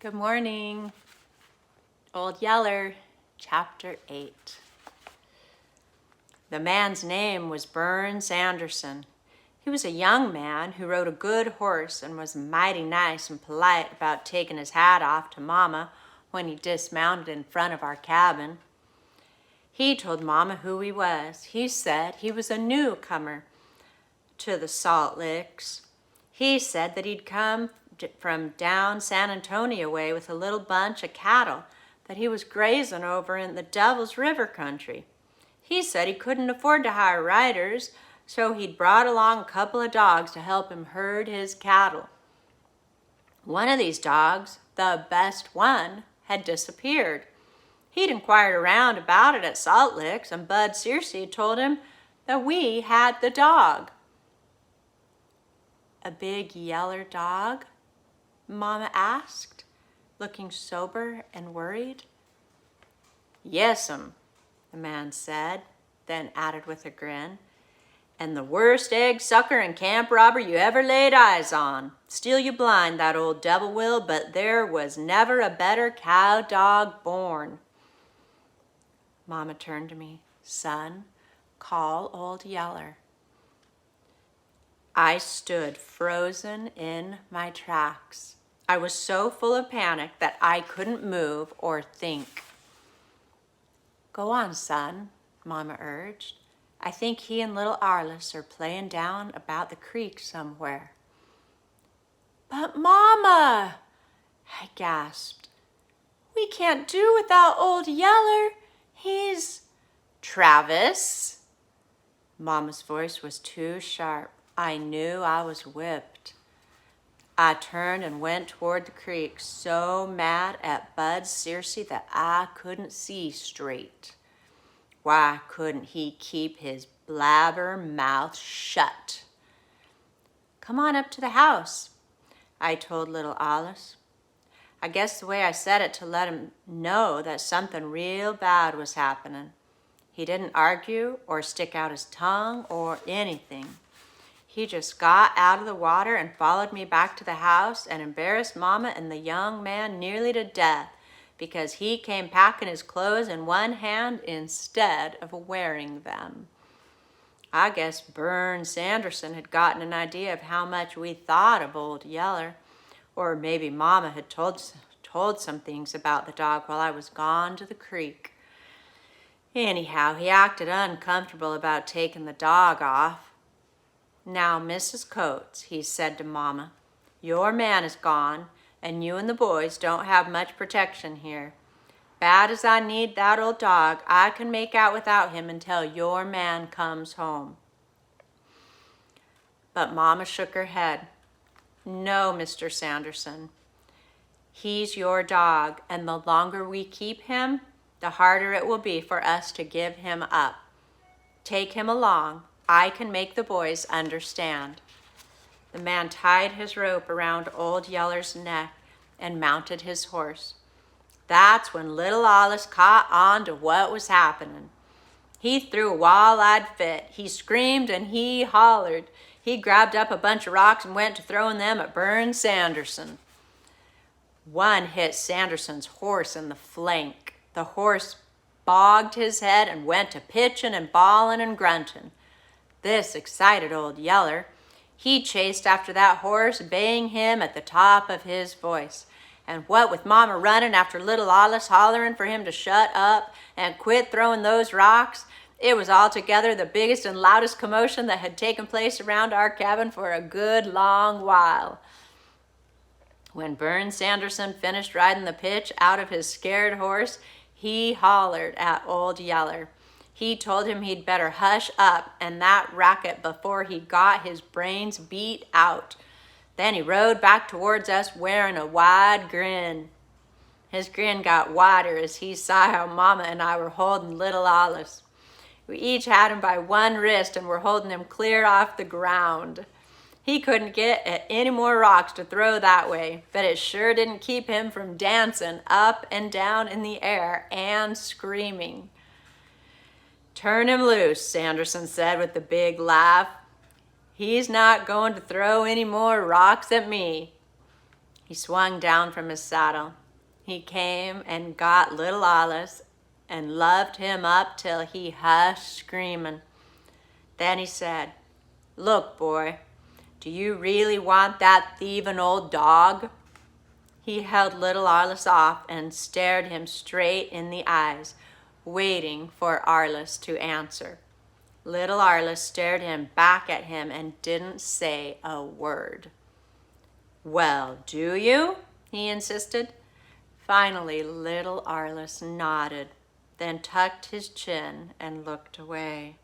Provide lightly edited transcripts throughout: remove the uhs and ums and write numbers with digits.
Good morning. Old Yeller, Chapter 8. The man's name was Burns Anderson. He was a young man who rode a good horse and was mighty nice and polite about taking his hat off to Mama when he dismounted in front of our cabin. He told Mama who he was. He said he was a newcomer to the Salt Licks. He said that he'd come from down San Antonio way with a little bunch of cattle that he was grazing over in the Devil's River country. He said he couldn't afford to hire riders, so he'd brought along a couple of dogs to help him herd his cattle. One of these dogs, the best one, had disappeared. He'd inquired around about it at Salt Licks, and Bud Searcy told him that we had the dog. A big yeller dog? Mama asked, looking sober and worried. Yes'm, the man said, then added with a grin, and the worst egg sucker and camp robber you ever laid eyes on. Steal you blind, that old devil will, but there was never a better cow dog born. Mama turned to me. Son, call Old Yeller. I stood frozen in my tracks. I was so full of panic that I couldn't move or think. Go on, son, Mama urged. I think he and little Arliss are playing down about the creek somewhere. But Mama, I gasped. We can't do without Old Yeller. He's... Travis. Mama's voice was too sharp. I knew I was whipped. I turned and went toward the creek, so mad at Bud Searcy that I couldn't see straight. Why couldn't he keep his blabber mouth shut? Come on up to the house, I told little Alice. I guess the way I said it to let him know that something real bad was happening. He didn't argue or stick out his tongue or anything. He just got out of the water and followed me back to the house and embarrassed Mama and the young man nearly to death because he came packing his clothes in one hand instead of wearing them. I guess Burns Anderson had gotten an idea of how much we thought of Old Yeller, or maybe Mama had told some things about the dog while I was gone to the creek. Anyhow, he acted uncomfortable about taking the dog off. Now, Mrs. Coates, he said to Mama, your man is gone, and you and the boys don't have much protection here. Bad as I need that old dog, I can make out without him until your man comes home. But Mama shook her head. No, Mr. Sanderson. He's your dog, and the longer we keep him, the harder it will be for us to give him up. Take him along. I can make the boys understand. The man tied his rope around Old Yeller's neck and mounted his horse. That's when little Alice caught on to what was happening. He threw a wall-eyed fit. He screamed and he hollered. He grabbed up a bunch of rocks and went to throwing them at Burns Sanderson. One hit Sanderson's horse in the flank. The horse bogged his head and went to pitching and bawling and grunting. This excited Old Yeller. He chased after that horse, baying him at the top of his voice. And what with Mama running after little Alice hollering for him to shut up and quit throwing those rocks, it was altogether the biggest and loudest commotion that had taken place around our cabin for a good long while. When Burns Sanderson finished riding the pitch out of his scared horse, he hollered at Old Yeller. He told him he'd better hush up and that racket before he got his brains beat out. Then he rode back towards us wearing a wide grin. His grin got wider as he saw how Mama and I were holding little Alice. We each had him by one wrist and were holding him clear off the ground. He couldn't get at any more rocks to throw that way, but it sure didn't keep him from dancing up and down in the air and screaming. Turn him loose, Sanderson said with a big laugh. He's not going to throw any more rocks at me. He swung down from his saddle. He came and got little Alice and loved him up till he hushed screaming. Then he said, "Look, boy, do you really want that thieving old dog?" He held little Arliss off and stared him straight in the eyes, waiting for Arliss to answer. Little Arliss stared him back at him and didn't say a word. "Well, do you?" he insisted. Finally, little Arliss nodded, then tucked his chin and looked away.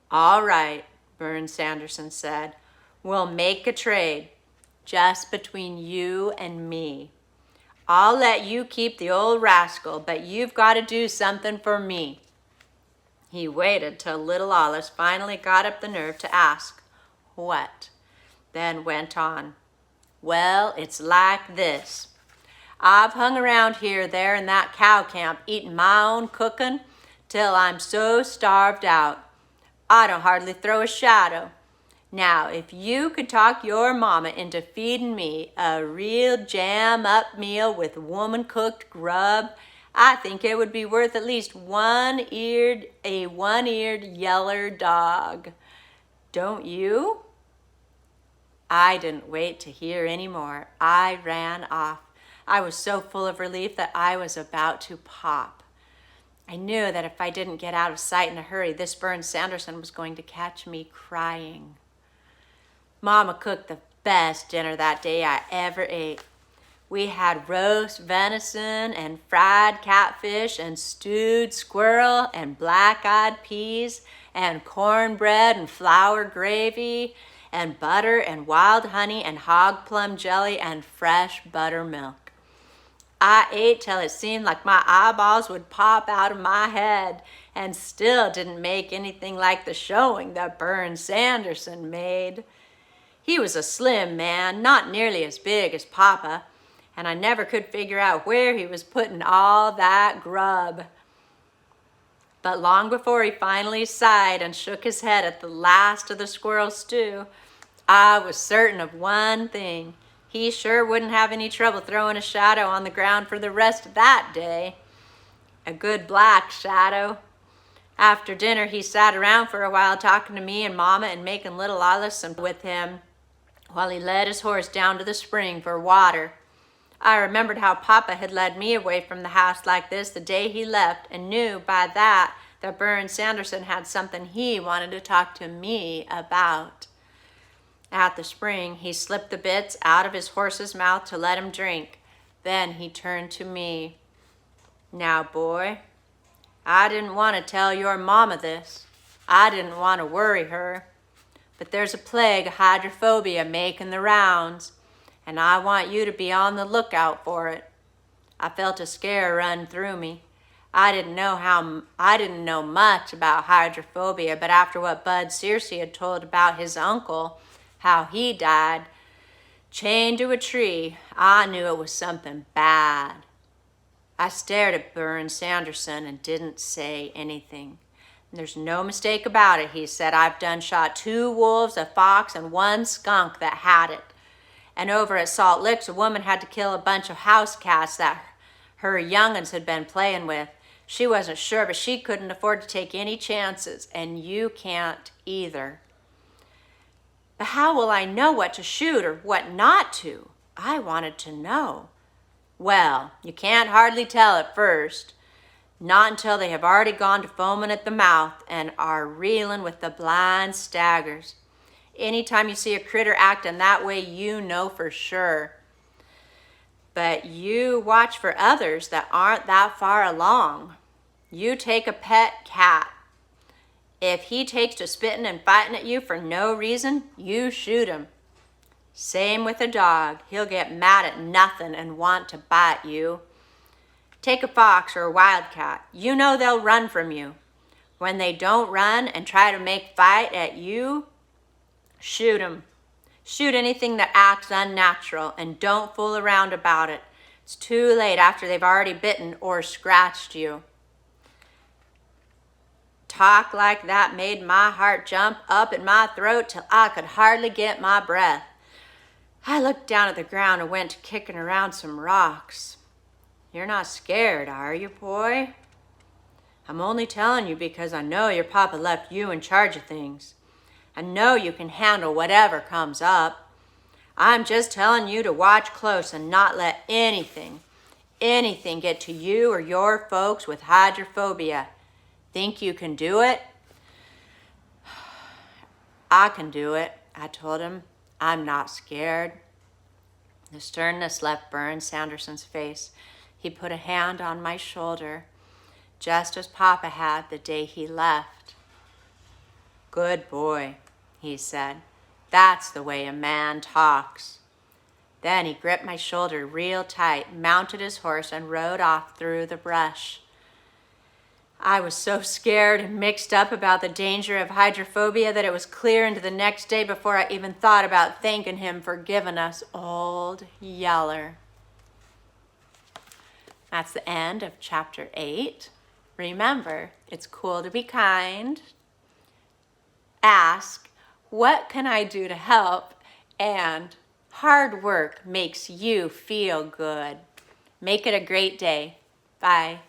"All right," Bern Sanderson said. "We'll make a trade, just between you and me. I'll let you keep the old rascal, but you've got to do something for me." He waited till little Alice finally got up the nerve to ask, "What?" then went on. "Well, it's like this. I've hung around here, there, in that cow camp, eating my own cooking, till I'm so starved out, I don't hardly throw a shadow. Now, if you could talk your mama into feeding me a real jam-up meal with woman-cooked grub, I think it would be worth at least a one-eared yeller dog. Don't you?" I didn't wait to hear any more. I ran off. I was so full of relief that I was about to pop. I knew that if I didn't get out of sight in a hurry, this Bern Sanderson was going to catch me crying. Mama cooked the best dinner that day I ever ate. We had roast venison and fried catfish and stewed squirrel and black-eyed peas and cornbread and flour gravy and butter and wild honey and hog plum jelly and fresh buttermilk. I ate till it seemed like my eyeballs would pop out of my head, and still didn't make anything like the showing that Bern Sanderson made. He was a slim man, not nearly as big as Papa, and I never could figure out where he was putting all that grub. But long before he finally sighed and shook his head at the last of the squirrel stew, I was certain of one thing. He sure wouldn't have any trouble throwing a shadow on the ground for the rest of that day. A good black shadow. After dinner, he sat around for a while talking to me and Mama and making little Alice with him while he led his horse down to the spring for water. I remembered how Papa had led me away from the house like this the day he left, and knew by that Bern Sanderson had something he wanted to talk to me about. At the spring, he slipped the bits out of his horse's mouth to let him drink. Then he turned to me. "Now, boy, I didn't want to tell your mama this. I didn't want to worry her. But there's a plague of hydrophobia making the rounds, and I want you to be on the lookout for it." I felt a scare run through me. I didn't know much about hydrophobia, but after what Bud Searcy had told about his uncle, how he died chained to a tree, I knew it was something bad. I stared at Bern Sanderson and didn't say anything. "There's no mistake about it," he said. "I've done shot 2 wolves, a fox, and 1 skunk that had it. And over at Salt Licks, a woman had to kill a bunch of house cats that her young'uns had been playing with. She wasn't sure, but she couldn't afford to take any chances, and you can't either." "But how will I know what to shoot or what not to?" I wanted to know. "Well, you can't hardly tell at first. Not until they have already gone to foaming at the mouth and are reeling with the blind staggers. Anytime you see a critter acting that way, you know for sure. But you watch for others that aren't that far along. You take a pet cat. If he takes to spitting and fighting at you for no reason, you shoot him. Same with a dog. He'll get mad at nothing and want to bite you. Take a fox or a wildcat. You know they'll run from you. When they don't run and try to make fight at you, shoot 'em. Shoot anything that acts unnatural, and don't fool around about it. It's too late after they've already bitten or scratched you." Talk like that made my heart jump up in my throat till I could hardly get my breath. I looked down at the ground and went to kicking around some rocks. You're not scared, are you, boy? I'm only telling you because I know your papa left you in charge of things. I know you can handle whatever comes up. I'm just telling you to watch close and not let anything get to you or your folks with hydrophobia. Think you can do it? I can do it, I told him. I'm not scared. The sternness left Burns Sanderson's face. He put a hand on my shoulder, just as Papa had the day he left. Good boy, he said. That's the way a man talks. Then he gripped my shoulder real tight, mounted his horse, and rode off through the brush. I was so scared and mixed up about the danger of hydrophobia that it was clear into the next day before I even thought about thanking him for giving us Old Yeller. That's the end of chapter 8. Remember, it's cool to be kind. Ask, what can I do to help? And hard work makes you feel good. Make it a great day. Bye.